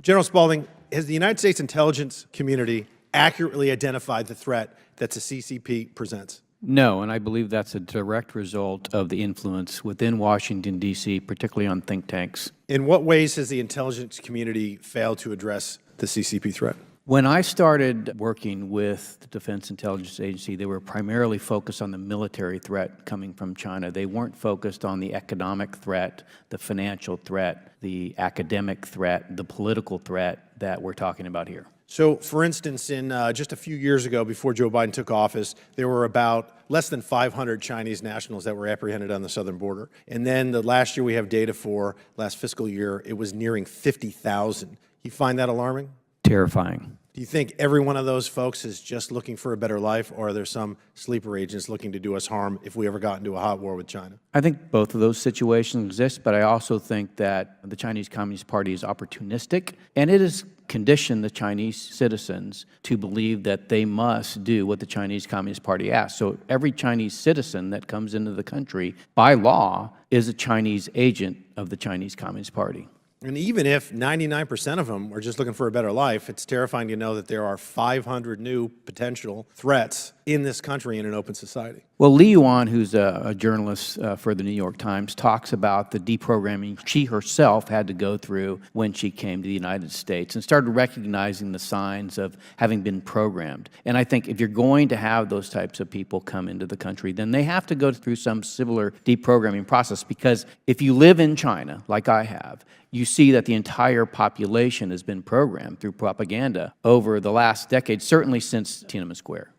General Spalding, has the United States intelligence community accurately identified the threat that the CCP presents? No, and I believe that's a direct result of the influence within Washington, D.C., particularly on think tanks. In what ways has the intelligence community failed to address the CCP threat? When I started working with the Defense Intelligence Agency, they were primarily focused on the military threat coming from China. They weren't focused on the economic threat, the financial threat, the academic threat, the political threat that we're talking about here. So, for instance, in just a few years ago, before Joe Biden took office, there were about less than 500 Chinese nationals that were apprehended on the southern border. And then the last year we have data for, last fiscal year, it was nearing 50,000. You find that alarming? Terrifying. Do you think every one of those folks is just looking for a better life, or are there some sleeper agents looking to do us harm if we ever got into a hot war with China? I think both of those situations exist, but I also think that the Chinese Communist Party is opportunistic, and it has conditioned the Chinese citizens to believe that they must do what the Chinese Communist Party asks. So every Chinese citizen that comes into the country, by law, is a Chinese agent of the Chinese Communist Party. And even if 99% of them are just looking for a better life, it's terrifying to know that there are 500 new potential threats in this country in an open society. Well, Li Yuan, who's a journalist for the New York Times, talks about the deprogramming she herself had to go through when she came to the United States and started recognizing the signs of having been programmed. And I think if you're going to have those types of people come into the country, then they have to go through some similar deprogramming process, because if you live in China, like I have, you see that the entire population has been programmed through propaganda over the last decade, certainly since Tiananmen Square.